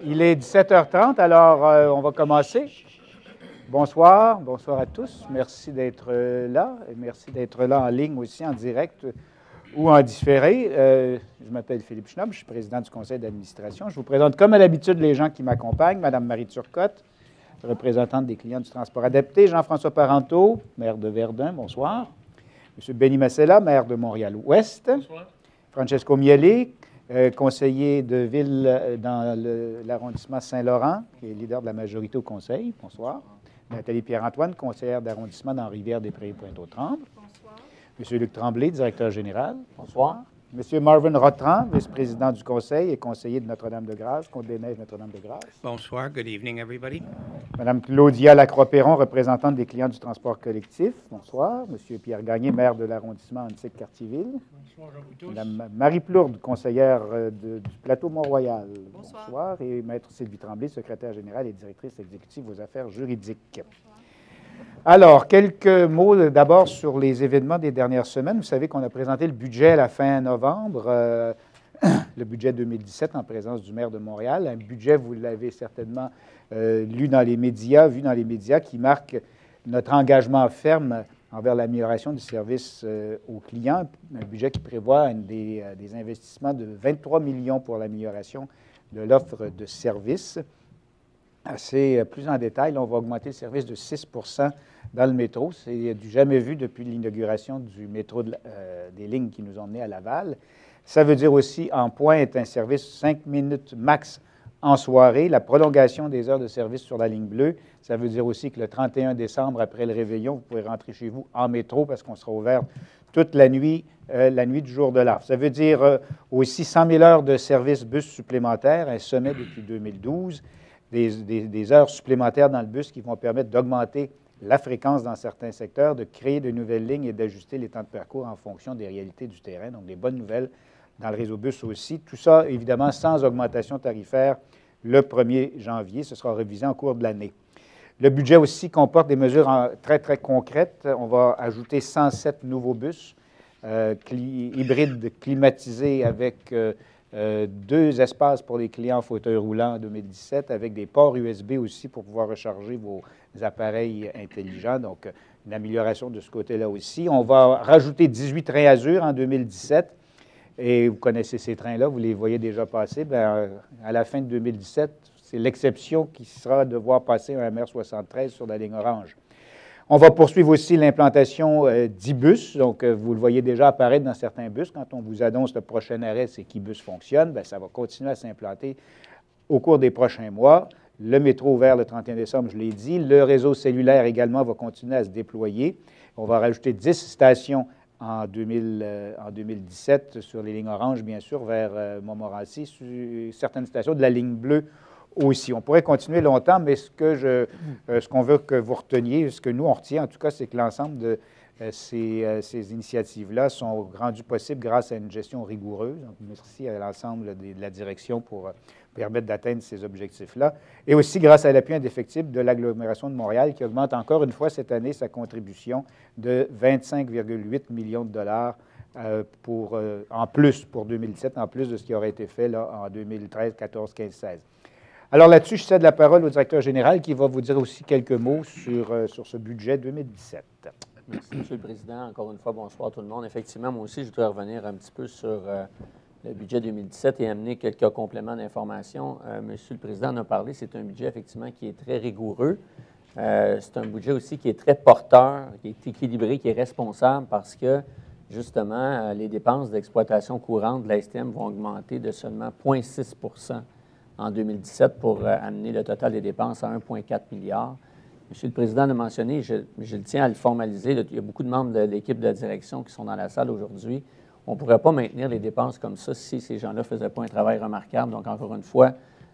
Il est 17h30, alors on va commencer. Bonsoir à tous. Merci d'être là et merci d'être là en ligne aussi, en direct ou en différé. Je m'appelle Philippe Schnob, je suis président du conseil d'administration. Je vous présente comme à l'habitude les gens qui m'accompagnent. Mme Marie Turcotte, représentante des clients du transport adapté. Jean-François Parenteau, maire de Verdun, bonsoir. M. Benny Massella, maire de Montréal-Ouest. Bonsoir. Francesco Miele, conseiller de ville dans l'arrondissement Saint-Laurent, qui est leader de la majorité au conseil. Bonsoir. Nathalie Pierre-Antoine, conseillère d'arrondissement dans Rivière-des-Prairies, Pointe-aux-Trembles. Bonsoir. M. Luc Tremblay, directeur général. Bonsoir. M. Marvin Rotrand, vice-président du conseil et conseiller de Notre-Dame-de-Grâce, Côte-des-Neiges, Notre-Dame-de-Grâce. Bonsoir. Good evening, everybody. Mme Claudia Lacroix-Perron, représentante des clients du transport collectif. Bonsoir. M. Pierre Gagné, maire de l'arrondissement Antique-Cartierville. Bonsoir à vous tous. Mme Marie Plourde, conseillère du plateau Mont-Royal. Bonsoir. Bonsoir. Et Maître Sylvie Tremblay, secrétaire générale et directrice exécutive aux affaires juridiques. Bonsoir. Alors, quelques mots d'abord sur les événements des dernières semaines. Vous savez qu'on a présenté le budget à la fin novembre, le budget 2017 en présence du maire de Montréal. Un budget, vous l'avez certainement vu dans les médias, qui marque notre engagement ferme envers l'amélioration du service aux clients. Un budget qui prévoit des investissements de 23 millions pour l'amélioration de l'offre de services. Plus en détail, là, on va augmenter le service de 6 dans le métro. C'est du jamais vu depuis l'inauguration du métro des lignes qui nous ont menés à Laval. Ça veut dire aussi, en pointe, un service 5 minutes max en soirée, la prolongation des heures de service sur la ligne bleue. Ça veut dire aussi que le 31 décembre, après le réveillon, vous pouvez rentrer chez vous en métro parce qu'on sera ouvert toute la nuit du jour de l'an. Ça veut dire aussi 100 000 heures de service bus supplémentaires, un sommet depuis 2012. Des heures supplémentaires dans le bus qui vont permettre d'augmenter la fréquence dans certains secteurs, de créer de nouvelles lignes et d'ajuster les temps de parcours en fonction des réalités du terrain. Donc, des bonnes nouvelles dans le réseau bus aussi. Tout ça, évidemment, sans augmentation tarifaire le 1er janvier. Ce sera révisé en cours de l'année. Le budget aussi comporte des mesures très, très concrètes. On va ajouter 107 nouveaux bus hybrides climatisés avec 2 espaces pour les clients en fauteuil roulant en 2017, avec des ports USB aussi pour pouvoir recharger vos appareils intelligents. Donc, une amélioration de ce côté-là aussi. On va rajouter 18 trains Azur en 2017. Et vous connaissez ces trains-là, vous les voyez déjà passer. Bien, à la fin de 2017, c'est l'exception qui sera de voir passer un MR73 sur la ligne orange. On va poursuivre aussi l'implantation d'e-bus. Donc, vous le voyez déjà apparaître dans certains bus. Quand on vous annonce le prochain arrêt, c'est qu'e-bus fonctionne. Bien, ça va continuer à s'implanter au cours des prochains mois. Le métro ouvert le 31 décembre, je l'ai dit. Le réseau cellulaire également va continuer à se déployer. On va rajouter 10 stations en 2017 sur les lignes oranges, bien sûr, vers Montmorency, sur certaines stations de la ligne bleue aussi. On pourrait continuer longtemps, mais ce qu'on veut que vous reteniez, ce que nous, on retient en tout cas, c'est que l'ensemble de ces initiatives-là sont rendues possibles grâce à une gestion rigoureuse. Donc, merci à l'ensemble de la direction pour permettre d'atteindre ces objectifs-là. Et aussi grâce à l'appui indéfectible de l'agglomération de Montréal qui augmente encore une fois cette année sa contribution de 25,8 millions de dollars en plus pour 2017, en plus de ce qui aurait été fait là, en 2013, 14, 15, 16. Alors là-dessus, je cède la parole au directeur général qui va vous dire aussi quelques mots sur ce budget 2017. Merci, M. le Président. Encore une fois, bonsoir tout le monde. Effectivement, moi aussi, je voudrais revenir un petit peu sur le budget 2017 et amener quelques compléments d'information. Monsieur le Président en a parlé, c'est un budget effectivement qui est très rigoureux. C'est un budget aussi qui est très porteur, qui est équilibré, qui est responsable parce que, justement, les dépenses d'exploitation courante de la STM vont augmenter de seulement 0,6 % en 2017 pour amener le total des dépenses à 1,4 milliard. Monsieur le Président l'a mentionné, je tiens à le formaliser. Il y a beaucoup de membres de l'équipe de direction qui sont dans la salle aujourd'hui. On ne pourrait pas maintenir les dépenses comme ça si ces gens-là ne faisaient pas un travail remarquable. Donc, encore une fois,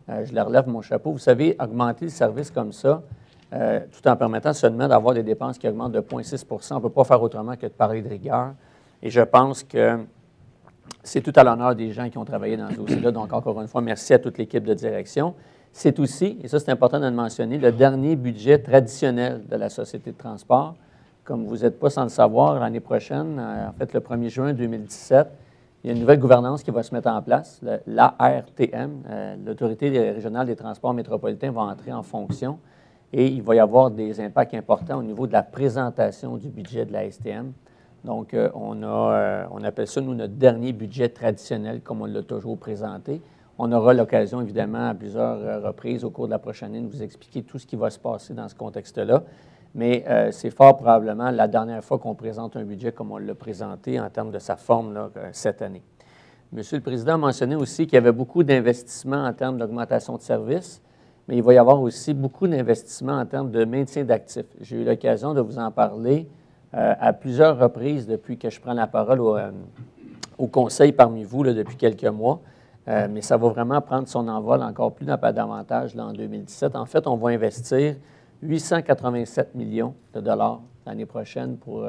je leur lève mon chapeau. Vous savez, augmenter le service comme ça, tout en permettant seulement d'avoir des dépenses qui augmentent de 0,6 %, on ne peut pas faire autrement que de parler de rigueur. Et je pense que c'est tout à l'honneur des gens qui ont travaillé dans ce dossier-là. Donc, encore une fois, merci à toute l'équipe de direction. C'est aussi, et ça c'est important de le mentionner, le dernier budget traditionnel de la Société de transport. Comme vous n'êtes pas sans le savoir, l'année prochaine, en fait le 1er juin 2017, Il y a une nouvelle gouvernance qui va se mettre en place. L'ARTM, l'Autorité régionale des transports métropolitains, va entrer en fonction et il va y avoir des impacts importants au niveau de la présentation du budget de la STM. Donc, on appelle ça, nous, notre dernier budget traditionnel, comme on l'a toujours présenté. On aura l'occasion, évidemment, à plusieurs reprises au cours de la prochaine année, de vous expliquer tout ce qui va se passer dans ce contexte-là. Mais c'est fort probablement la dernière fois qu'on présente un budget comme on l'a présenté en termes de sa forme là, cette année. Monsieur le Président a mentionné aussi qu'il y avait beaucoup d'investissements en termes d'augmentation de services, mais il va y avoir aussi beaucoup d'investissements en termes de maintien d'actifs. J'ai eu l'occasion de vous en parler à plusieurs reprises depuis que je prends la parole au Conseil parmi vous là, depuis quelques mois. Mais ça va vraiment prendre son envol encore plus davantage là, en 2017. En fait, on va investir 887 millions de dollars l'année prochaine pour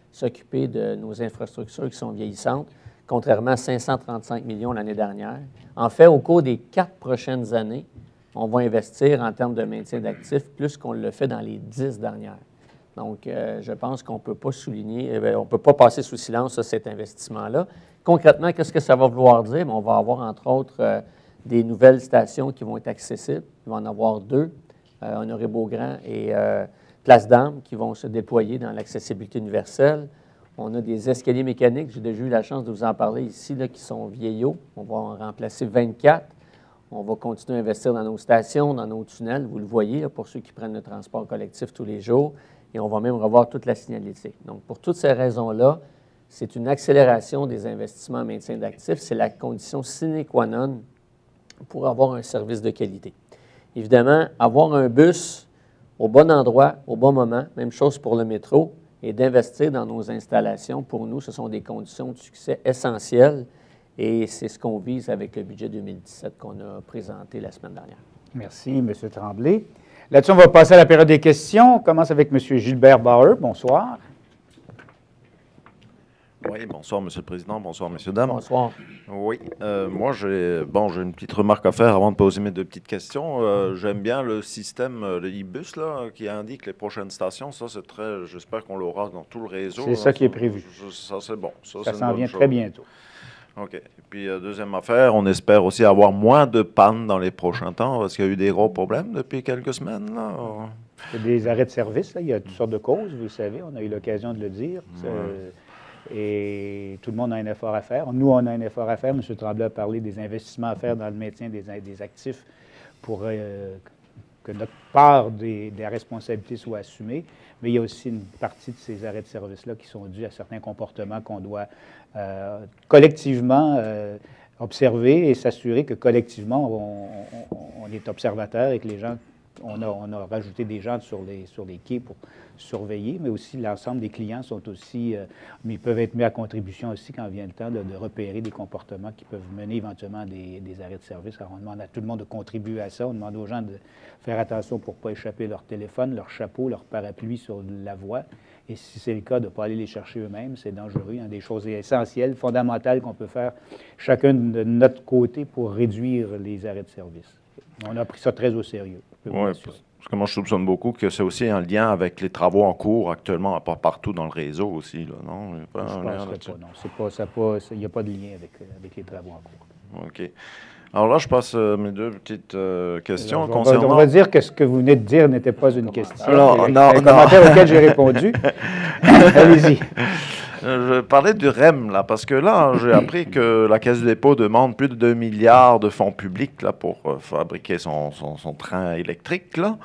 s'occuper de nos infrastructures qui sont vieillissantes, contrairement à 535 millions l'année dernière. En fait, au cours des 4 prochaines années, on va investir en termes de maintien d'actifs plus qu'on le fait dans les 10 dernières. Donc, je pense qu'on ne peut pas souligner, on ne peut pas passer sous silence cet investissement-là. Concrètement, qu'est-ce que ça va vouloir dire? Bien, on va avoir, entre autres, des nouvelles stations qui vont être accessibles. Il va en avoir 2, Honoré-Beaugrand et Place d'Armes, qui vont se déployer dans l'accessibilité universelle. On a des escaliers mécaniques, j'ai déjà eu la chance de vous en parler ici, là, qui sont vieillots. On va en remplacer 24. On va continuer à investir dans nos stations, dans nos tunnels, vous le voyez, là, pour ceux qui prennent le transport collectif tous les jours. Et on va même revoir toute la signalétique. Donc, pour toutes ces raisons-là, c'est une accélération des investissements en maintien d'actifs. C'est la condition sine qua non pour avoir un service de qualité. Évidemment, avoir un bus au bon endroit, au bon moment, même chose pour le métro, et d'investir dans nos installations, pour nous, ce sont des conditions de succès essentielles. Et c'est ce qu'on vise avec le budget 2017 qu'on a présenté la semaine dernière. Merci, M. Tremblay. Là-dessus, on va passer à la période des questions. On commence avec M. Gilbert Bauer. Bonsoir. Oui, bonsoir, M. le Président. Bonsoir, messieurs, dames. Bonsoir. Oui, moi, j'ai une petite remarque à faire avant de poser mes 2 petites questions. J'aime bien le système, le e-bus, là, qui indique les prochaines stations. Ça, c'est très... J'espère qu'on l'aura dans tout le réseau. C'est ça qui est prévu. Ça, c'est bon. Ça s'en vient très bientôt. OK. Et puis, deuxième affaire, on espère aussi avoir moins de pannes dans les prochains temps, parce qu'il y a eu des gros problèmes depuis quelques semaines, là. Il y a des arrêts de service, là. Il y a toutes sortes de causes, vous le savez. On a eu l'occasion de le dire. Et tout le monde a un effort à faire. Nous, on a un effort à faire. M. Tremblay a parlé des investissements à faire dans le maintien des actifs pour que notre part de la responsabilité soit assumée. Mais il y a aussi une partie de ces arrêts de service-là qui sont dus à certains comportements qu'on doit collectivement observer et s'assurer que collectivement, on est observateur et que les gens, on a rajouté des gens sur les quais pour surveiller, mais aussi l'ensemble des clients sont aussi, mais ils peuvent être mis à contribution aussi quand vient le temps de repérer des comportements qui peuvent mener éventuellement des arrêts de service. Alors, on demande à tout le monde de contribuer à ça. On demande aux gens de faire attention pour ne pas échapper leur téléphone, leur chapeau, leur parapluie sur la voie. Et si c'est le cas, de ne pas aller les chercher eux-mêmes, c'est dangereux. Il y a des choses essentielles, fondamentales qu'on peut faire chacun de notre côté pour réduire les arrêts de service. On a pris ça très au sérieux. Oui, parce que moi, je soupçonne beaucoup que c'est aussi un lien avec les travaux en cours actuellement, pas partout dans le réseau aussi, là, non? Il n'y a pas un lien là-dessus. Non. Il n'y a pas de lien avec les travaux en cours. OK. Alors là, je passe mes 2 petites questions Alors, concernant... On va dire que ce que vous venez de dire n'était pas une question. Alors, non, un commentaire auquel j'ai répondu. Allez-y. Je parlais du REM, là, parce que là, j'ai appris que la Caisse du dépôt demande plus de 2 milliards de fonds publics là, pour fabriquer son train électrique, là,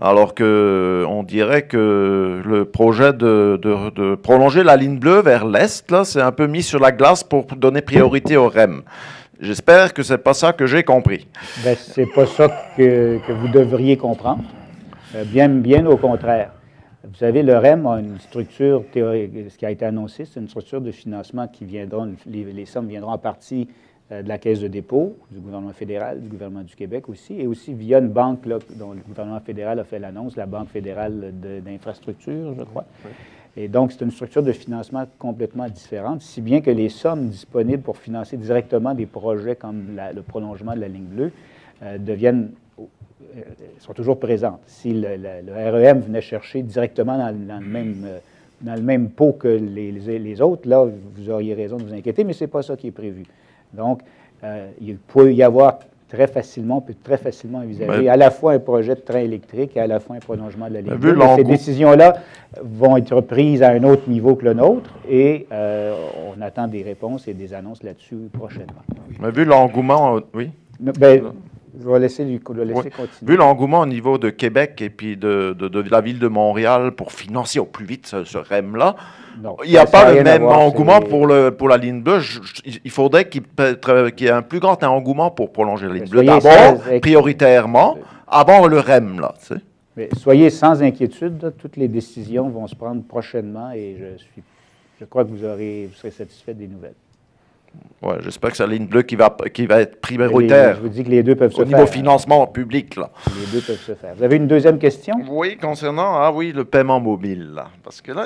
alors qu'on dirait que le projet de prolonger la ligne bleue vers l'Est, là, c'est un peu mis sur la glace pour donner priorité au REM. J'espère que c'est pas ça que j'ai compris. Bien, c'est pas ça que vous devriez comprendre. Bien au contraire. Vous savez, le REM a une structure théorique. Ce qui a été annoncé, c'est une structure de financement qui viendront, les sommes viendront en partie de la Caisse de dépôt, du gouvernement fédéral, du gouvernement du Québec aussi, et aussi via une banque là, dont le gouvernement fédéral a fait l'annonce, la Banque fédérale d'infrastructure, je crois. Oui. Et donc, c'est une structure de financement complètement différente, si bien que les sommes disponibles pour financer directement des projets comme le prolongement de la ligne bleue sont toujours présentes. Si le REM venait chercher directement dans le même dans le même pot que les autres, là, vous auriez raison de vous inquiéter, mais ce n'est pas ça qui est prévu. Donc, il peut y avoir très facilement envisager à la fois un projet de train électrique et à la fois un prolongement de la ligne bleue. Ces décisions-là vont être prises à un autre niveau que le nôtre et on attend des réponses et des annonces là-dessus prochainement. Mais vu l'engouement, oui. Bien, je vais laisser continuer. Vu l'engouement au niveau de Québec et puis de la ville de Montréal pour financer au plus vite ce REM-là, il n'y a pas le même engouement pour la ligne bleue. Il faudrait qu'il y ait un plus grand engouement pour prolonger la ligne bleue. D'abord, prioritairement, avant le REM, là. Tu sais. Mais soyez sans inquiétude, là, toutes les décisions vont se prendre prochainement et je crois que vous serez satisfait des nouvelles. Oui, j'espère que c'est la ligne bleue qui va être prioritaire. Je vous dis que les deux peuvent se faire. Au niveau financement public, là. Les deux peuvent se faire. Vous avez une deuxième question? Oui, concernant, le paiement mobile, là. Parce que là,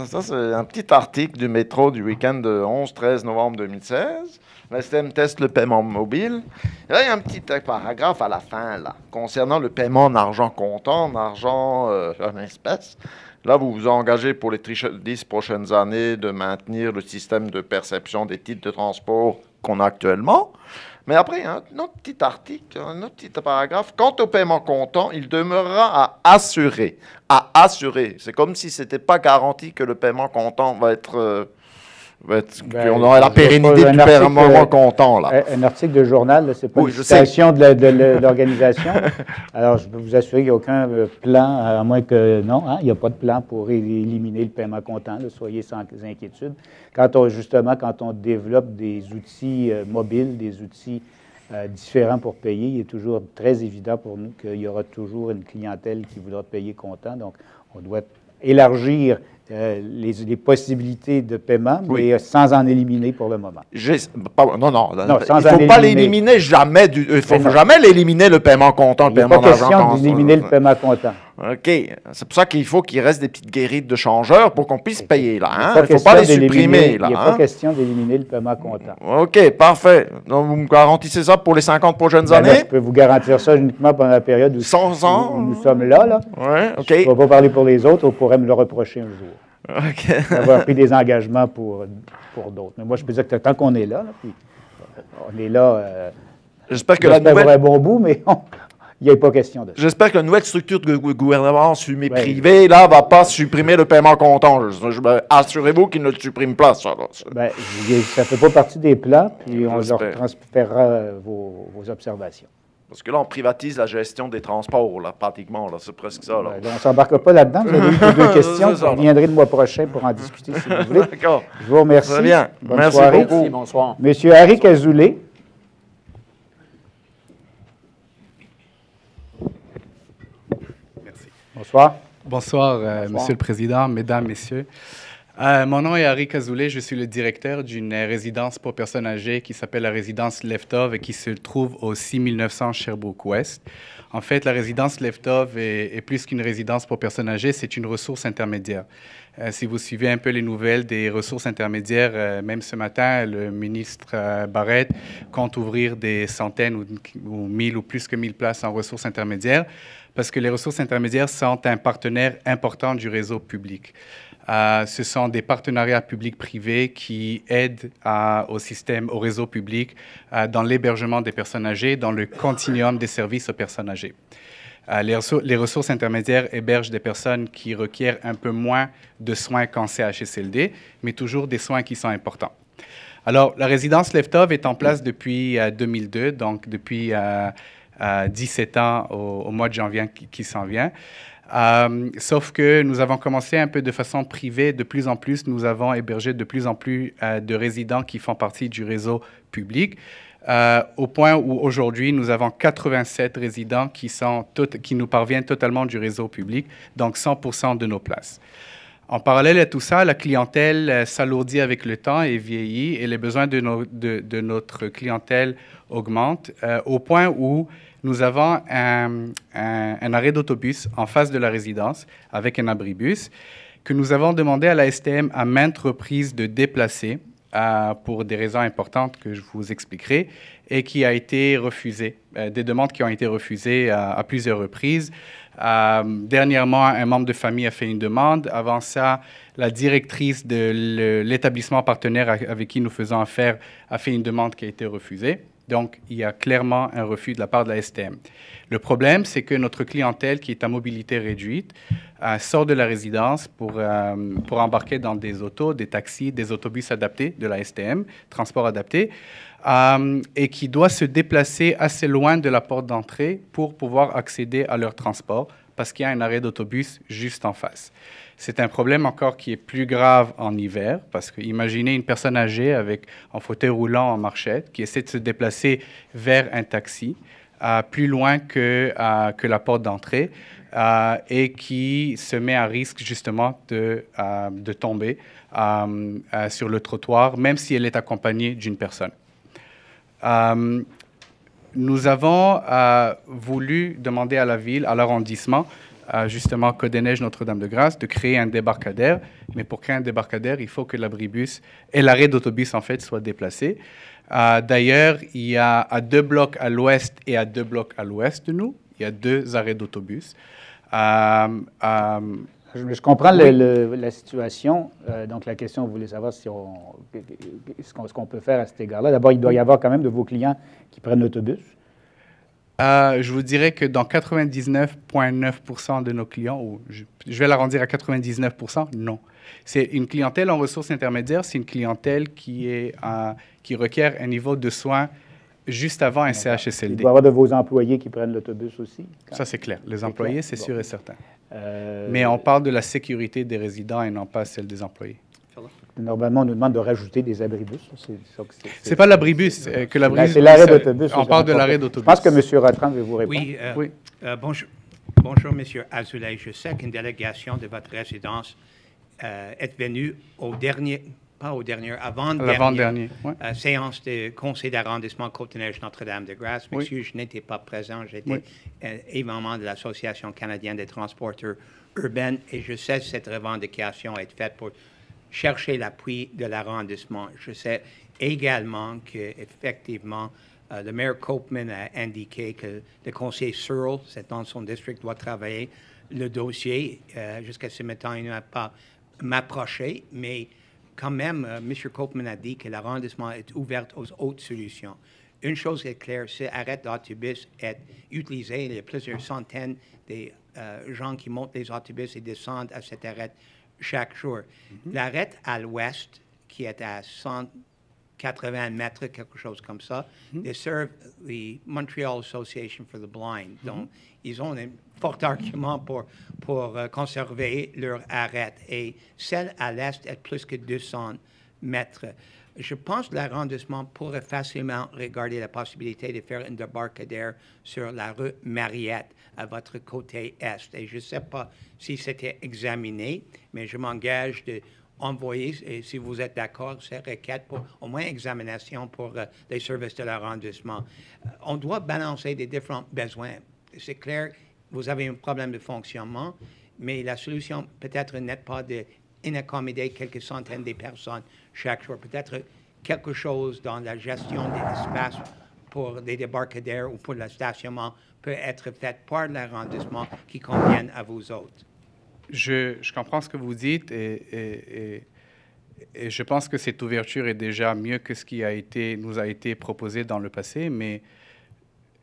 ça, c'est un petit article du Métro du week-end de 11-13 novembre 2016. Le STM teste le paiement mobile. Et là, il y a un petit paragraphe à la fin, là, concernant le paiement en argent comptant, en argent en espèces. Là, vous vous engagez pour les 10 prochaines années de maintenir le système de perception des titres de transport qu'on a actuellement. Mais après, il y a un autre petit article, un autre petit paragraphe. Quant au paiement comptant, il demeurera à assurer. À assurer. C'est comme si ce n'était pas garanti que le paiement comptant va être... on aura la pérennité du paiement comptant, là. Un article de journal, ce n'est pas une citation de l'organisation. Alors, je peux vous assurer qu'il n'y a aucun plan, à moins que non, il n'y a pas de plan pour éliminer le paiement comptant, là, soyez sans inquiétude. Quand on développe des outils mobiles, des outils différents pour payer, il est toujours très évident pour nous qu'il y aura toujours une clientèle qui voudra payer comptant. Donc, on doit élargir les possibilités de paiement, mais sans en éliminer pour le moment. Non, il ne faut pas l'éliminer jamais. Il ne faut jamais l'éliminer, le paiement comptant, le paiement d'argent comptant. Il n'est pas question d'éliminer le paiement comptant. OK. C'est pour ça qu'il faut qu'il reste des petites guérites de changeurs pour qu'on puisse payer, là. Hein? Il ne faut pas les supprimer, là. Il n'y a pas question d'éliminer le paiement comptant. OK, parfait. Donc, vous me garantissez ça pour les 50 prochaines années? Là, je peux vous garantir ça uniquement pendant la période où nous sommes là. Ouais, OK. Je ne vais pas parler pour les autres, on pourrait me le reprocher un jour. OK. Avoir pris des engagements pour d'autres. Mais moi, je peux dire que tant qu'on est là, puis on est là... J'espère que la nouvelle... un bon bout, mais il n'y a pas question de ça. J'espère que la nouvelle structure de gouvernement privée, là, ne va pas supprimer le paiement comptant. Assurez-vous qu'il ne le supprime pas, ça. Là. Ça ne fait pas partie des plans, puis on leur transférera vos observations. Parce que là, on privatise la gestion des transports, là, pratiquement. Là, c'est presque ça. Là. On ne s'embarque pas là-dedans. Vous avez eu deux questions. Vous reviendrez le mois prochain pour en discuter si vous voulez. D'accord. Je vous remercie. Très bien. Bonne soirée. Beaucoup. Merci, bonsoir. Monsieur Harry Azoulay. Merci. Bonsoir. Bonsoir, Monsieur le Président, Mesdames, Messieurs. Mon nom est Harry Azoulay, je suis le directeur d'une résidence pour personnes âgées qui s'appelle la résidence Leftov et qui se trouve au 6900 Sherbrooke-Ouest. En fait, la résidence Leftov est plus qu'une résidence pour personnes âgées, c'est une ressource intermédiaire. Si vous suivez un peu les nouvelles des ressources intermédiaires, même ce matin, le ministre Barrett compte ouvrir des centaines ou 1000 ou plus que 1000 places en ressources intermédiaires parce que les ressources intermédiaires sont un partenaire important du réseau public. Ce sont des partenariats publics-privés qui aident au réseau public dans l'hébergement des personnes âgées, dans le continuum des services aux personnes âgées. Les ressources intermédiaires hébergent des personnes qui requièrent un peu moins de soins qu'en CHSLD, mais toujours des soins qui sont importants. Alors, la résidence Leftov est en place depuis 2002, donc depuis 17 ans au mois de janvier qui s'en vient. Sauf que nous avons commencé un peu de façon privée. De plus en plus, nous avons hébergé de plus en plus de résidents qui font partie du réseau public, au point où aujourd'hui, nous avons 87 résidents qui nous parviennent totalement du réseau public, donc 100% de nos places. En parallèle à tout ça, la clientèle s'alourdit avec le temps et vieillit, et les besoins de notre clientèle augmentent au point où nous avons un arrêt d'autobus en face de la résidence avec un abribus que nous avons demandé à la STM à maintes reprises de déplacer pour des raisons importantes que je vous expliquerai, et qui a été refusé, des demandes qui ont été refusées à plusieurs reprises. Dernièrement, un membre de famille a fait une demande. Avant ça, la directrice de l'établissement partenaire avec qui nous faisons affaire a fait une demande qui a été refusée. Donc, il y a clairement un refus de la part de la STM. Le problème, c'est que notre clientèle qui est à mobilité réduite sort de la résidence pour embarquer dans des autos, des taxis, des autobus adaptés de la STM, transport adapté, et qui doit se déplacer assez loin de la porte d'entrée pour pouvoir accéder à leur transport parce qu'il y a un arrêt d'autobus juste en face. C'est un problème encore qui est plus grave en hiver, parce que imaginez une personne âgée avec un fauteuil roulant en marchette qui essaie de se déplacer vers un taxi, plus loin que la porte d'entrée, et qui se met à risque justement de tomber sur le trottoir, même si elle est accompagnée d'une personne. Nous avons voulu demander à la ville, à l'arrondissement, justement Côte-des-Neiges, Notre-Dame-de-Grâce, de créer un débarcadère. Mais pour créer un débarcadère, il faut que l'abribus et l'arrêt d'autobus, en fait, soient déplacés. D'ailleurs, il y a à 2 blocs à l'ouest et à 2 blocs à l'ouest de nous, il y a 2 arrêts d'autobus. Je comprends la situation. Donc, la question, vous voulez savoir ce qu'on peut faire à cet égard-là. D'abord, il doit y avoir quand même de vos clients qui prennent l'autobus. Je vous dirais que dans 99,9% de nos clients, ou je vais l'arrondir à 99%, non. C'est une clientèle en ressources intermédiaires, c'est une clientèle qui requiert un niveau de soins juste avant un CHSLD. Il doit y avoir de vos employés qui prennent l'autobus aussi. Ça, c'est clair. Les employés, c'est sûr et certain. Mais on parle de la sécurité des résidents et non pas celle des employés. Normalement, on nous demande de rajouter des abribus. C'est pas l'abribus. C'est l'arrêt d'autobus. On parle de l'arrêt d'autobus. Je pense que M. Rotran veut vous répondre. Oui. Bonjour, M. Azoulay. Je sais qu'une délégation de votre résidence est venue avant-dernière séance de conseil d'arrondissement Côte-des-Neiges Notre-Dame-de-Grâce. Monsieur, je n'étais pas présent. J'étais évidemment de l'Association canadienne des transporteurs urbains et je sais que cette revendication est faite pour chercher l'appui de l'arrondissement. Je sais également qu'effectivement, le maire Copeman a indiqué que le conseiller Searle, c'est dans son district, doit travailler le dossier. Jusqu'à ce matin, il n'a pas m'approché, mais quand même, M. Copeman a dit que l'arrondissement est ouvert aux autres solutions. Une chose est claire, cet arrêt d'autobus est utilisé. Il y a plusieurs centaines de gens qui montent les autobus et descendent à cet arrêt chaque jour. L'arrêt à l'ouest, qui est à 180 mètres, quelque chose comme ça, dessert the Montreal Association for the Blind. Donc, ils ont un fort argument pour conserver leur arrêt. Et celle à l'est est plus que 200 mètres. Je pense que l'arrondissement pourrait facilement regarder la possibilité de faire un débarcadère sur la rue Mariette à votre côté est. Et je ne sais pas si c'était examiné, mais je m'engage de envoyer, et si vous êtes d'accord, ces requêtes pour au moins examination pour les services de l'arrondissement. On doit balancer des différents besoins. C'est clair, vous avez un problème de fonctionnement, mais la solution peut-être n'est pas d'accommoder quelques centaines de personnes chaque jour. Peut-être quelque chose dans la gestion des espaces pour des débarcadères ou pour le stationnement peut être fait par l'arrondissement qui convienne à vous autres. Je comprends ce que vous dites et je pense que cette ouverture est déjà mieux que ce qui nous a été proposé dans le passé, mais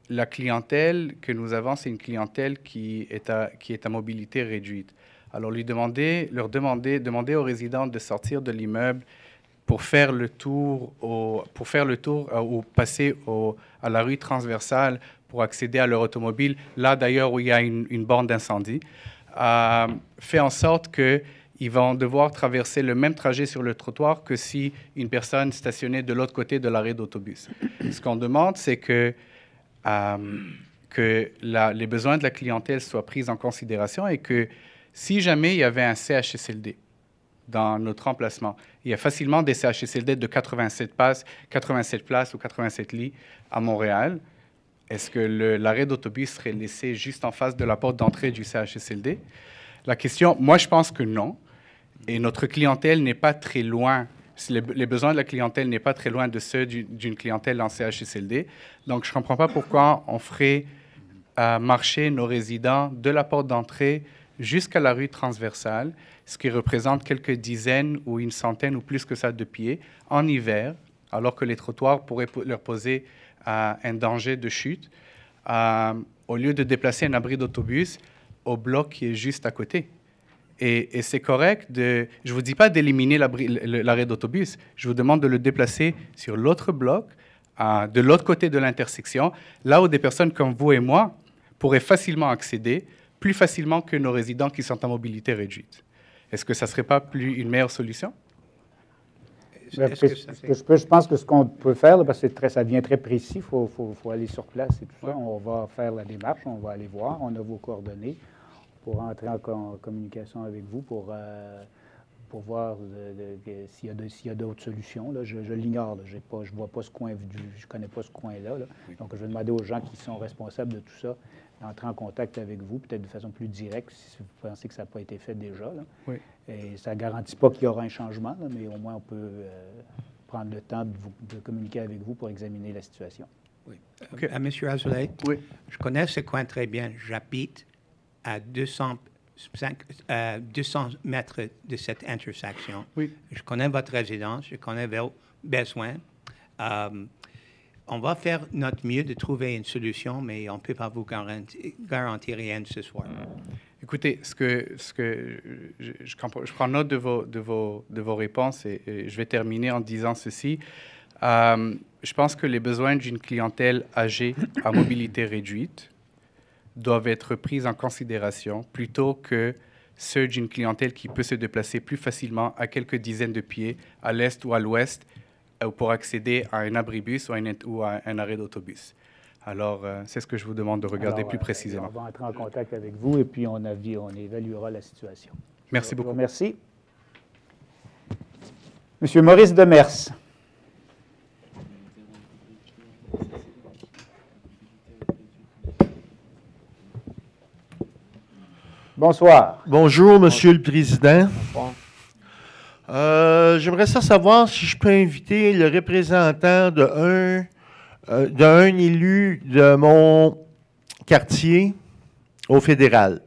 la clientèle que nous avons, c'est une clientèle qui est à mobilité réduite. Alors, demander aux résidents de sortir de l'immeuble pour faire le tour ou passer à la rue transversale pour accéder à leur automobile, là d'ailleurs où il y a une borne d'incendie, fait en sorte qu'ils vont devoir traverser le même trajet sur le trottoir que si une personne stationnait de l'autre côté de l'arrêt d'autobus. Ce qu'on demande, c'est que les besoins de la clientèle soient pris en considération et que si jamais il y avait un CHSLD dans notre emplacement, il y a facilement des CHSLD de 87 places ou 87 lits à Montréal. Est-ce que l'arrêt d'autobus serait laissé juste en face de la porte d'entrée du CHSLD? La question, moi, je pense que non. Et notre clientèle n'est pas très loin Les besoins de la clientèle n'est pas très loin de ceux d'une clientèle en CHSLD. Donc, je ne comprends pas pourquoi on ferait marcher nos résidents de la porte d'entrée jusqu'à la rue transversale, ce qui représente quelques dizaines ou une centaine ou plus que ça de pieds en hiver, alors que les trottoirs pourraient leur poser un danger de chute, au lieu de déplacer un abri d'autobus au bloc qui est juste à côté. Et c'est correct je ne vous dis pas d'éliminer l'arrêt d'autobus, je vous demande de le déplacer sur l'autre bloc, de l'autre côté de l'intersection, là où des personnes comme vous et moi pourraient facilement accéder, plus facilement que nos résidents qui sont en mobilité réduite. Est-ce que ça ne serait pas une meilleure solution? Je pense que ce qu'on peut faire, là, parce que ça devient très précis, il faut aller sur place et tout ça. On va faire la démarche, on va aller voir, on a vos coordonnées pour entrer en communication avec vous pour voir s'il y a d'autres solutions. Là. Je l'ignore, je ne vois pas ce coin, je ne connais pas ce coin-là. Là. Donc, je vais demander aux gens qui sont responsables de tout ça d'entrer en contact avec vous, peut-être de façon plus directe, si vous pensez que ça n'a pas été fait déjà. Là. Oui. Et ça ne garantit pas qu'il y aura un changement, là, mais au moins on peut prendre le temps de communiquer avec vous pour examiner la situation. Oui. Okay. À M. Azoulay, oui. Je connais ce coin très bien. J'habite à 200 mètres de cette intersection. Oui. Je connais votre résidence, je connais vos besoins. On va faire notre mieux de trouver une solution, mais on ne peut pas vous garantir rien ce soir. Écoutez, je prends note de vos réponses et je vais terminer en disant ceci. Je pense que les besoins d'une clientèle âgée à mobilité réduite doivent être pris en considération plutôt que ceux d'une clientèle qui peut se déplacer plus facilement à quelques dizaines de pieds à l'est ou à l'ouest pour accéder à un abribus ou à un arrêt d'autobus. Alors, c'est ce que je vous demande de regarder plus précisément. On va entrer en contact avec vous et puis on évaluera la situation. Merci beaucoup. Merci. Monsieur Maurice Demers. Bonsoir. Bonjour, Monsieur le Président. Bonsoir. J'aimerais savoir si je peux inviter le représentant d'un élu de mon quartier au fédéral.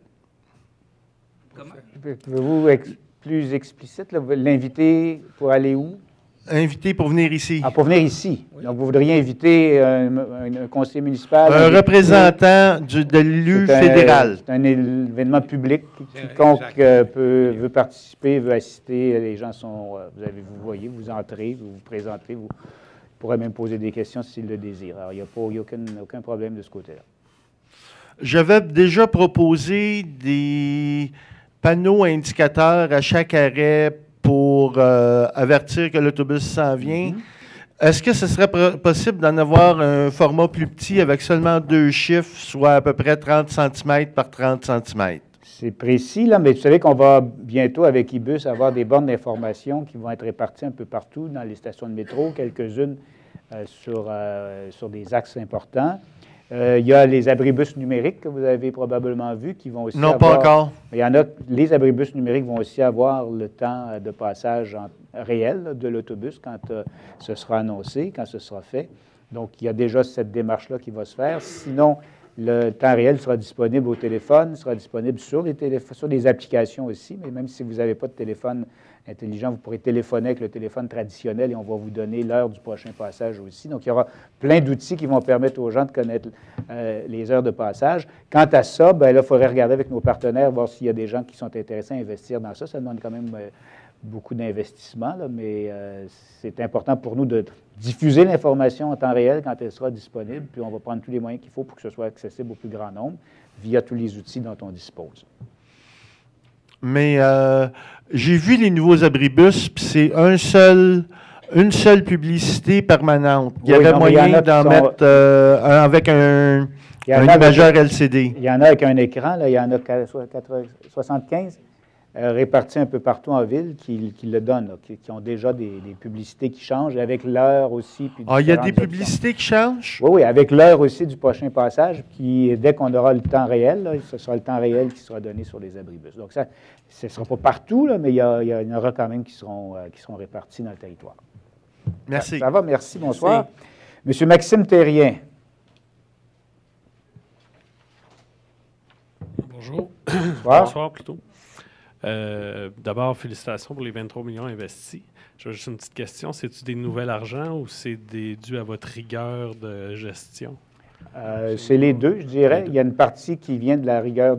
Comment? Pouvez-vous être plus explicite, l'inviter pour aller où? Invité pour venir ici. Ah, pour venir ici. Oui. Donc, vous voudriez inviter un conseiller municipal? Un représentant de l'élu fédéral. C'est un événement public. Quiconque veut participer, veut assister. Les gens sont... vous entrez, vous vous présentez, vous pourrez même poser des questions s'il le désire. Alors, il n'y a aucun problème de ce côté-là. J'avais déjà proposé des panneaux indicateurs à chaque arrêt pour avertir que l'autobus s'en vient. Est-ce que ce serait possible d'en avoir un format plus petit avec seulement 2 chiffres, soit à peu près 30 cm par 30 cm? C'est précis, là, mais vous savez qu'on va bientôt, avec IBUS, avoir des bornes d'information qui vont être réparties un peu partout dans les stations de métro, quelques-unes sur des axes importants. Il y a les abribus numériques que vous avez probablement vus qui vont aussi Non, pas encore. Il y en a, les abribus numériques vont aussi avoir le temps de passage réel de l'autobus quand ce sera annoncé, quand ce sera fait. Donc, il y a déjà cette démarche-là qui va se faire. Sinon, le temps réel sera disponible au téléphone, sera disponible sur les applications aussi, mais même si vous n'avez pas de téléphone intelligent, vous pourrez téléphoner avec le téléphone traditionnel et on va vous donner l'heure du prochain passage aussi. Donc, il y aura plein d'outils qui vont permettre aux gens de connaître les heures de passage. Quant à ça, bien là, il faudrait regarder avec nos partenaires, voir s'il y a des gens qui sont intéressés à investir dans ça. Ça demande quand même beaucoup d'investissement, mais c'est important pour nous de diffuser l'information en temps réel quand elle sera disponible, puis on va prendre tous les moyens qu'il faut pour que ce soit accessible au plus grand nombre via tous les outils dont on dispose. Mais j'ai vu les nouveaux abribus, puis c'est une seule publicité permanente. Il y avait moyen d'en mettre avec un imageur LCD. Il y en a avec un écran, là, il y en a 75. répartis un peu partout en ville qui le donnent, là, qui ont déjà des publicités qui changent avec l'heure aussi. Puis il y a des publicités qui changent? Oui, oui, avec l'heure aussi du prochain passage. Puis dès qu'on aura le temps réel, là, ce sera le temps réel qui sera donné sur les abribus. Donc, ça, ce ne sera pas partout, là, mais il y en aura quand même qui seront répartis dans le territoire. Merci. Ça va, merci, bonsoir. Monsieur Maxime Thérien. Bonjour. Bonsoir. Bonsoir plutôt. D'abord, félicitations pour les 23 millions investis. J'ai juste une petite question. C'est-tu des nouvelles argent ou c'est dû à votre rigueur de gestion? C'est les deux, je dirais. Il y a une partie qui vient de la rigueur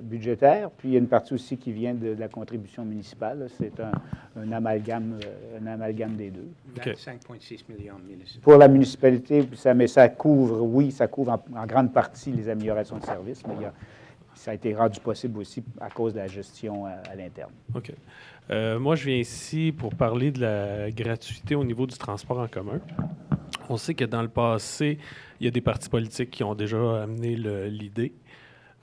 budgétaire, puis il y a une partie aussi qui vient de la contribution municipale. C'est un amalgame des deux. 25,6 millions municipaux. Pour la municipalité, mais ça couvre en grande partie les améliorations de services, mais ça a été rendu possible aussi à cause de la gestion à l'interne. OK. Moi, je viens ici pour parler de la gratuité au niveau du transport en commun. On sait que dans le passé, il y a des partis politiques qui ont déjà amené l'idée.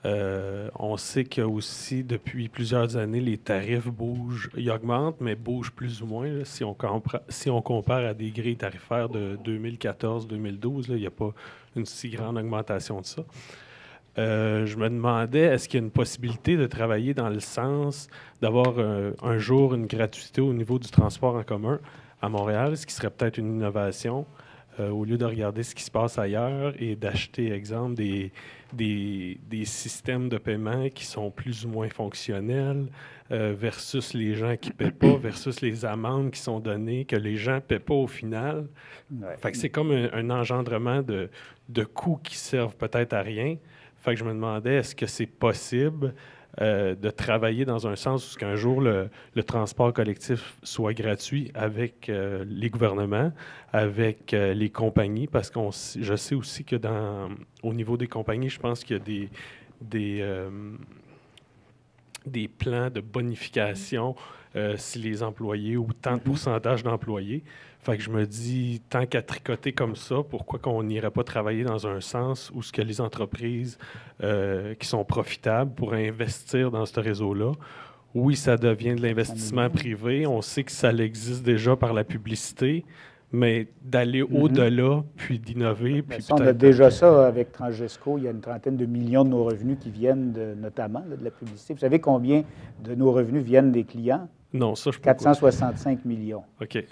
On sait que aussi depuis plusieurs années, les tarifs bougent. Ils augmentent, mais bougent plus ou moins. Là, si on compare à des grilles tarifaires de 2014-2012, il n'y a pas une si grande augmentation de ça. Je me demandais, est-ce qu'il y a une possibilité de travailler dans le sens d'avoir un jour une gratuité au niveau du transport en commun à Montréal, ce qui serait peut-être une innovation, au lieu de regarder ce qui se passe ailleurs et d'acheter, exemple, des systèmes de paiement qui sont plus ou moins fonctionnels versus les gens qui ne paient pas, versus les amendes qui sont données, que les gens ne paient pas au final. Ouais. Fait que c'est comme un engendrement de coûts qui servent peut-être à rien. Fait que je me demandais, est-ce que c'est possible de travailler dans un sens où qu'un jour le transport collectif soit gratuit avec les gouvernements, avec les compagnies, parce que je sais aussi que au niveau des compagnies, je pense qu'il y a des plans de bonification si les employés ou tant de pourcentage d'employés. Fait que je me dis, tant qu'à tricoter comme ça, pourquoi qu'on n'irait pas travailler dans un sens où ce que les entreprises qui sont profitables pourraient investir dans ce réseau-là? Oui, ça devient de l'investissement privé. On sait que ça existe déjà par la publicité, mais d'aller au-delà, puis d'innover. Puis on a déjà ça avec Transgesco. Il y a une trentaine de millions de nos revenus qui viennent notamment de la publicité. Vous savez combien de nos revenus viennent des clients? Non, ça, je peux 465 millions. OK.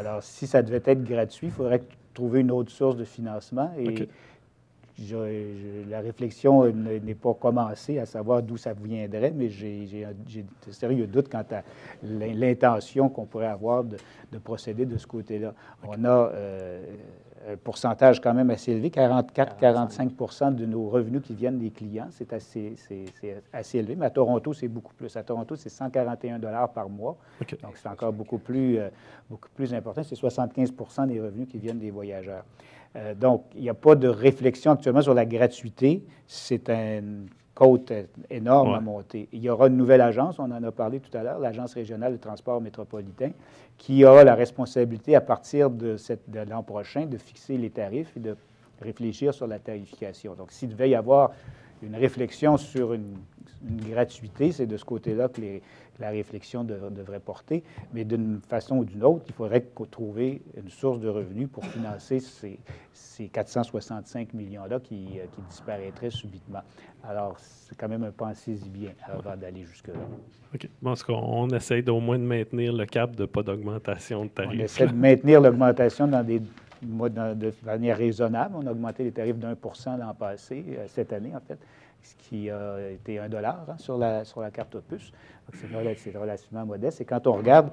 Alors, si ça devait être gratuit, il faudrait trouver une autre source de financement. Et la réflexion n'est pas commencée à savoir d'où ça viendrait, mais j'ai de sérieux doutes quant à l'intention qu'on pourrait avoir de procéder de ce côté-là. On a un pourcentage quand même assez élevé, 44-45 de nos revenus qui viennent des clients. C'est assez élevé, mais à Toronto, c'est beaucoup plus. À Toronto, c'est 141 $ par mois. Okay. Donc, c'est encore beaucoup plus important. C'est 75 des revenus qui viennent des voyageurs. Donc, il n'y a pas de réflexion actuellement sur la gratuité. C'est une côte énorme à monter. Il y aura une nouvelle agence, on en a parlé tout à l'heure, l'Agence régionale de transport métropolitain, qui aura la responsabilité, à partir de l'an prochain, de fixer les tarifs et de réfléchir sur la tarification. Donc, s'il devait y avoir une réflexion sur une gratuité, c'est de ce côté-là que la réflexion devrait porter. Mais d'une façon ou d'une autre, il faudrait trouver une source de revenus pour financer ces 465 millions-là qui disparaîtraient subitement. Alors, c'est quand même un pensez-y bien avant d'aller jusque-là. OK. Bon, en tout cas, on essaie au moins de maintenir le cap de pas d'augmentation de tarifs. On essaie de maintenir l'augmentation de manière raisonnable. On a augmenté les tarifs d'1 l'an passé, cette année, en fait, ce qui a été $1 sur la carte Opus. C'est relativement modeste. Et quand on regarde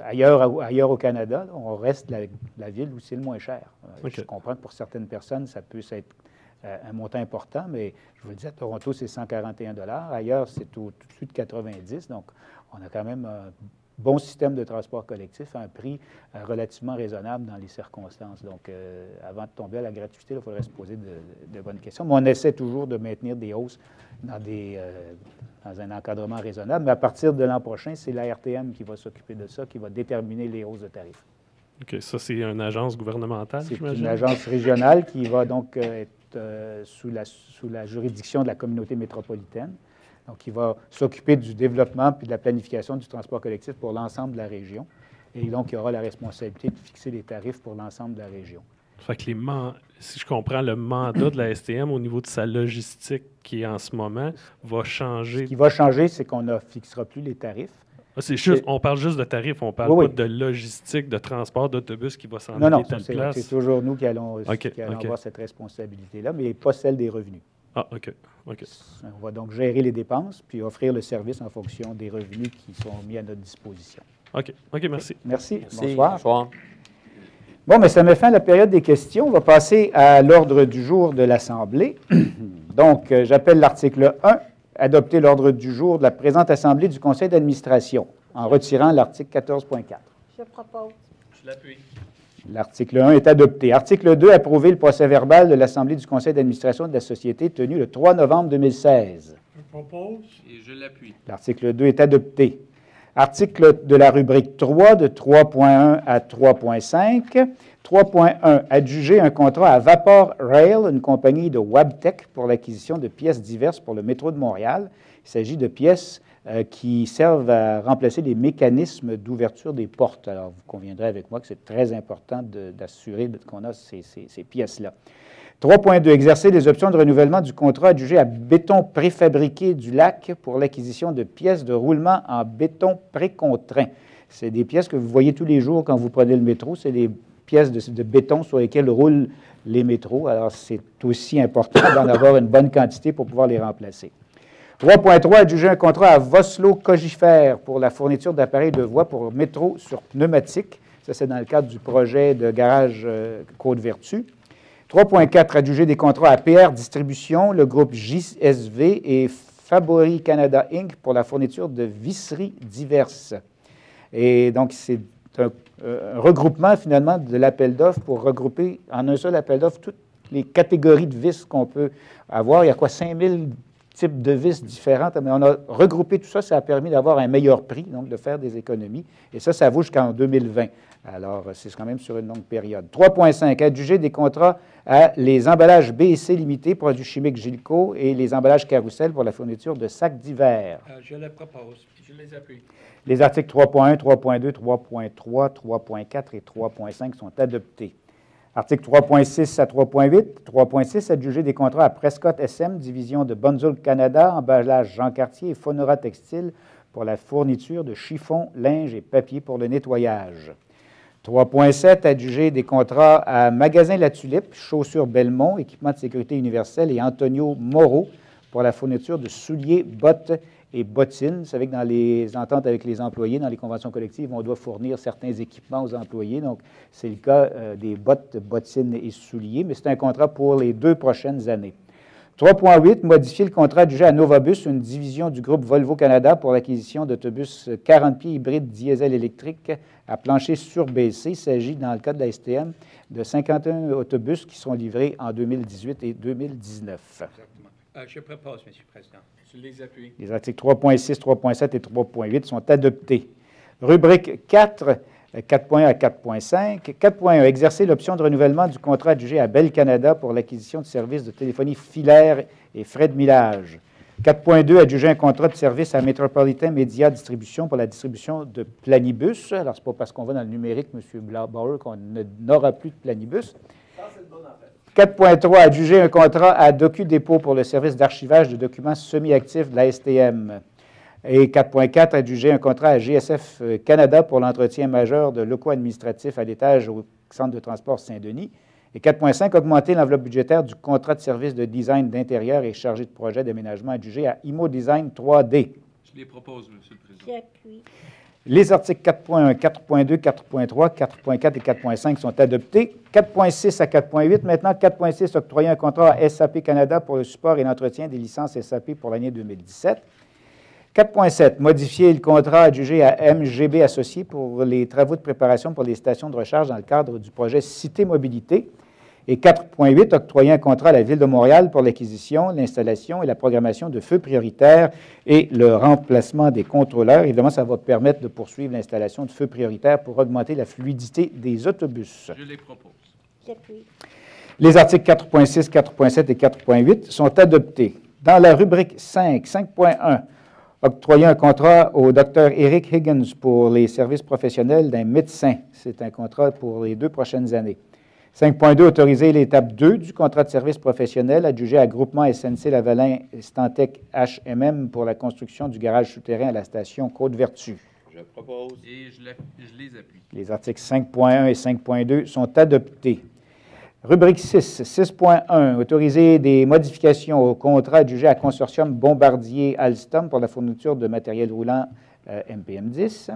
ailleurs au Canada, on reste la ville où c'est le moins cher. Okay. Je comprends que pour certaines personnes, ça peut être un montant important, mais je vous le dis, à Toronto, c'est 141 $. Ailleurs, c'est au-dessus de 90. Donc, on a quand même un bon système de transport collectif à un prix relativement raisonnable dans les circonstances. Donc, avant de tomber à la gratuité, il faudrait se poser de bonnes questions. Mais on essaie toujours de maintenir des hausses dans un encadrement raisonnable. Mais à partir de l'an prochain, c'est la RTM qui va s'occuper de ça, qui va déterminer les hausses de tarifs. OK. Ça, c'est une agence gouvernementale, j'imagine? C'est une agence régionale qui va donc être sous la juridiction de la communauté métropolitaine. Donc, il va s'occuper du développement puis de la planification du transport collectif pour l'ensemble de la région. Et donc, il aura la responsabilité de fixer les tarifs pour l'ensemble de la région. Fait que si je comprends, le mandat de la STM au niveau de sa logistique qui est en ce moment va changer. Ce qui va changer, c'est qu'on ne fixera plus les tarifs. On parle juste de tarifs, on parle pas de logistique, de transport d'autobus qui va s'en aller telle place. C'est toujours nous qui allons avoir cette responsabilité-là, mais pas celle des revenus. Ah, OK. On va donc gérer les dépenses puis offrir le service en fonction des revenus qui sont mis à notre disposition. OK, merci. Merci. Bonsoir. Bon, mais ça met fin à la période des questions. On va passer à l'ordre du jour de l'Assemblée. Donc, j'appelle l'article 1. Adopter l'ordre du jour de la présente Assemblée du Conseil d'administration, en retirant l'article 14.4. Je propose. Je l'appuie. L'article 1 est adopté. Article 2, approuver le procès-verbal de l'Assemblée du Conseil d'administration de la Société tenu le 3 novembre 2016. Je propose et je l'appuie. L'article 2 est adopté. Article de la rubrique 3 de 3.1 à 3.5. 3.1. Adjuger un contrat à Vapor Rail, une compagnie de Wabtec, pour l'acquisition de pièces diverses pour le métro de Montréal. Il s'agit de pièces qui servent à remplacer les mécanismes d'ouverture des portes. Alors, vous conviendrez avec moi que c'est très important d'assurer qu'on a ces pièces-là. 3.2. Exercer les options de renouvellement du contrat adjugé à Béton Préfabriqué du Lac pour l'acquisition de pièces de roulement en béton précontraint. C'est des pièces que vous voyez tous les jours quand vous prenez le métro. C'est des pièces de béton sur lesquelles roulent les métros. Alors, c'est aussi important d'en avoir une bonne quantité pour pouvoir les remplacer. 3.3. Adjuger un contrat à Voslo Cogifère pour la fourniture d'appareils de voie pour métro sur pneumatique. Ça, c'est dans le cadre du projet de garage Côte-Vertu. 3.4. Adjuger des contrats à PR Distribution, le groupe JSV et Fabori Canada Inc. pour la fourniture de visseries diverses. Et donc, c'est un regroupement, finalement, de l'appel d'offres pour regrouper en un seul appel d'offres toutes les catégories de vis qu'on peut avoir. Il y a 5000 types de vis différentes, mais on a regroupé tout ça. Ça a permis d'avoir un meilleur prix, donc de faire des économies. Et ça vaut jusqu'en 2020. Alors, c'est quand même sur une longue période. 3.5. Adjuger des contrats à les emballages B et C limités, produits chimiques Gilco, et les emballages Carousel pour la fourniture de sacs d'hiver. Je le propose. Je les appuie. Les articles 3.1, 3.2, 3.3, 3.4 et 3.5 sont adoptés. Article 3.6 à 3.8. 3.6. Adjuger des contrats à Prescott SM, division de Bunzl Canada, emballage Jean Cartier et Fonora Textile pour la fourniture de chiffons, linge et papier pour le nettoyage. 3.7. Adjuger des contrats à Magasin La Tulipe, Chaussures Belmont, Équipement de sécurité universel et Antonio Moreau pour la fourniture de souliers, bottes et bottines. Vous savez que dans les ententes avec les employés, dans les conventions collectives, on doit fournir certains équipements aux employés. Donc, c'est le cas des bottes, bottines et souliers, mais c'est un contrat pour les 2 prochaines années. 3.8. Modifier le contrat adjugé à Novabus, une division du groupe Volvo Canada pour l'acquisition d'autobus 40 pieds hybrides diesel électrique à plancher surbaissé. Il s'agit, dans le cas de la STM, de 51 autobus qui seront livrés en 2018 et 2019. Exactement. Je propose, M. le Président. Je les appuie. Les articles 3.6, 3.7 et 3.8 sont adoptés. Rubrique 4, 4.1 à 4.5. 4.1. Exercer l'option de renouvellement du contrat adjugé à Bell Canada pour l'acquisition de services de téléphonie filaire et frais de millage. 4.2. Adjuger un contrat de service à Metropolitan Media Distribution pour la distribution de planibus. Alors, ce n'est pas parce qu'on va dans le numérique, M. Bauer, qu'on n'aura plus de planibus. 4.3. Adjuger un contrat à DocuDépôt pour le service d'archivage de documents semi-actifs de la STM. Et 4.4. Adjuger un contrat à GSF Canada pour l'entretien majeur de locaux administratifs à l'étage au Centre de transport Saint-Denis. Et 4.5. Augmenter l'enveloppe budgétaire du contrat de service de design d'intérieur et chargé de projet d'aménagement adjugé à Imo Design 3D. Je les propose, M. le Président. J'appuie. Les articles 4.1, 4.2, 4.3, 4.4 et 4.5 sont adoptés. 4.6 à 4.8. Maintenant, 4.6, octroyer un contrat à SAP Canada pour le support et l'entretien des licences SAP pour l'année 2017. 4.7, modifier le contrat adjugé à MGB Associés pour les travaux de préparation pour les stations de recharge dans le cadre du projet Cité Mobilité. Et 4.8, octroyer un contrat à la Ville de Montréal pour l'acquisition, l'installation et la programmation de feux prioritaires et le remplacement des contrôleurs. Évidemment, ça va permettre de poursuivre l'installation de feux prioritaires pour augmenter la fluidité des autobus. Je les propose. J'appuie. Les articles 4.6, 4.7 et 4.8 sont adoptés. Dans la rubrique 5, 5.1, octroyer un contrat au Dr. Eric Higgins pour les services professionnels d'un médecin. C'est un contrat pour les 2 prochaines années. 5.2, autoriser l'étape 2 du contrat de service professionnel adjugé à Groupement SNC-Lavalin Stantec HMM pour la construction du garage souterrain à la station Côte-Vertu. Je propose et je les appuie. Les articles 5.1 et 5.2 sont adoptés. Rubrique 6, 6.1, autoriser des modifications au contrat adjugé à Consortium Bombardier Alstom pour la fourniture de matériel roulant MPM-10.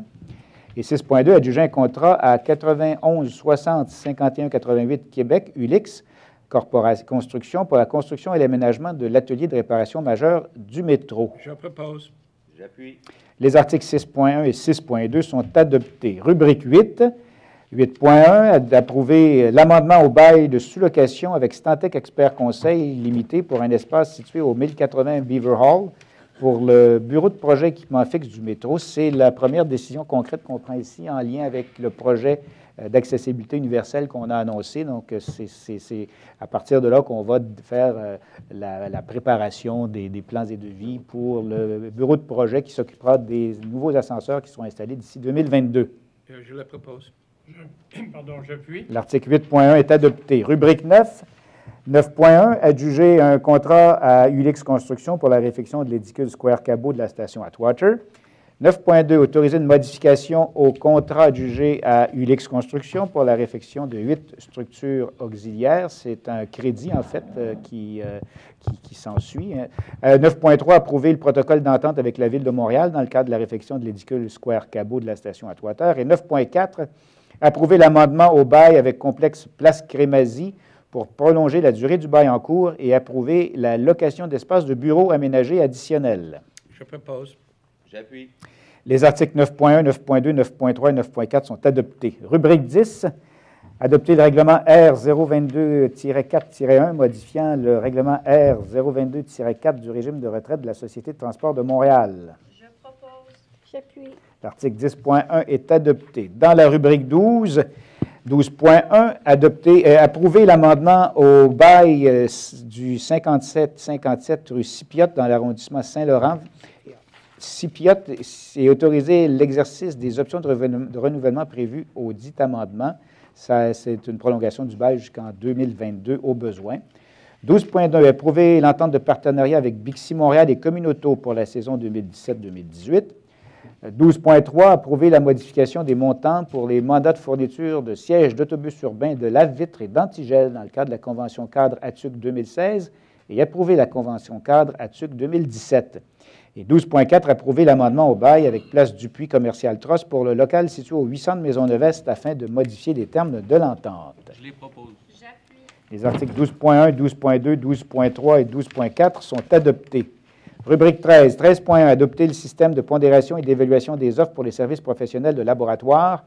Et 6.2, adjuger un contrat à 91 60 51 88 Québec, ULIX, Construction, pour la construction et l'aménagement de l'atelier de réparation majeure du métro. Je propose. J'appuie. Les articles 6.1 et 6.2 sont adoptés. Rubrique 8, 8.1, d'approuver l'amendement au bail de sous-location avec Stantec Expert Conseil limité pour un espace situé au 1080 Beaver Hall pour le bureau de projet équipement fixe du métro. C'est la première décision concrète qu'on prend ici en lien avec le projet d'accessibilité universelle qu'on a annoncé. Donc, c'est à partir de là qu'on va faire la préparation des plans et devis pour le bureau de projet qui s'occupera des nouveaux ascenseurs qui seront installés d'ici 2022. Je le propose. Pardon, j'appuie. L'article 8.1 est adopté. Rubrique 9. 9.1, adjuger un contrat à ULIX Construction pour la réfection de l'édicule Square Cabot de la station Atwater. 9.2, autoriser une modification au contrat adjugé à ULIX Construction pour la réfection de 8 structures auxiliaires. C'est un crédit, en fait, qui s'ensuit. 9.3, approuver le protocole d'entente avec la Ville de Montréal dans le cadre de la réfection de l'édicule Square Cabot de la station Atwater. Et 9.4, approuver l'amendement au bail avec complexe Place Crémazie pour prolonger la durée du bail en cours et approuver la location d'espaces de bureaux aménagés additionnels. Je propose. J'appuie. Les articles 9.1, 9.2, 9.3 et 9.4 sont adoptés. Rubrique 10, adopter le règlement R 022-4-1 modifiant le règlement R 022-4 du régime de retraite de la Société de transport de Montréal. Je propose. J'appuie. L'article 10.1 est adopté. Dans la rubrique 12, 12.1, approuver l'amendement au bail du 57-57 rue Sipiote dans l'arrondissement Saint-Laurent. Sipiote, c'est autoriser l'exercice des options de renouvellement prévues au dit amendement. C'est une prolongation du bail jusqu'en 2022 au besoin. 12.2, approuver l'entente de partenariat avec Bixi Montréal et Communauto pour la saison 2017-2018. 12.3, approuver la modification des montants pour les mandats de fourniture de sièges d'autobus urbains, de lave-vitres et d'antigel dans le cadre de la Convention cadre ATUC 2016 et approuver la Convention cadre ATUC 2017. Et 12.4, approuver l'amendement au bail avec Place Dupuis Commercial Tross pour le local situé au 800 de Maisonneuve-Est afin de modifier les termes de l'entente. Je les propose. J'appuie. Les articles 12.1, 12.2, 12.3 et 12.4 sont adoptés. Rubrique 13, 13.1, adopter le système de pondération et d'évaluation des offres pour les services professionnels de laboratoire.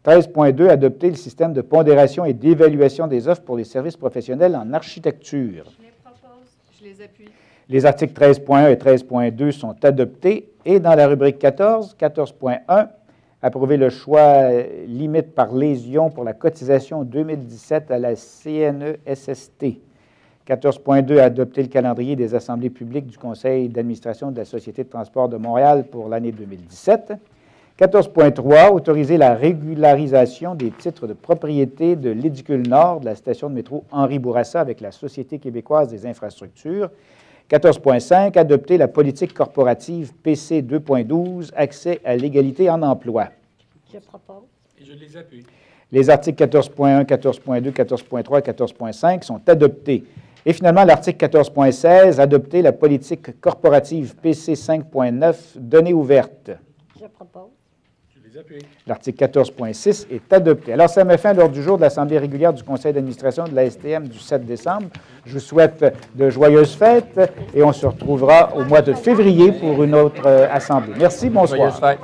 13.2, adopter le système de pondération et d'évaluation des offres pour les services professionnels en architecture. Je les propose. Je les appuie. Les articles 13.1 et 13.2 sont adoptés. Et dans la rubrique 14, 14.1, approuver le choix limite par lésion pour la cotisation 2017 à la CNESST. 14.2, adopter le calendrier des assemblées publiques du Conseil d'administration de la Société de transport de Montréal pour l'année 2017. 14.3, autoriser la régularisation des titres de propriété de l'édicule nord de la station de métro Henri Bourassa avec la Société québécoise des infrastructures. 14.5, adopter la politique corporative PC 2.12, accès à l'égalité en emploi. Je propose. Et je les appuie. Les articles 14.1, 14.2, 14.3 et 14.5 sont adoptés. Et finalement, l'article 14.16, adopter la politique corporative PC 5.9, données ouvertes. Je propose. Je les appuie. L'article 14.6 est adopté. Alors, ça met fin à l'ordre du jour de l'Assemblée régulière du Conseil d'administration de la STM du 7 décembre. Je vous souhaite de joyeuses fêtes et on se retrouvera au mois de février pour une autre assemblée. Merci, bonsoir. Joyeuses fêtes.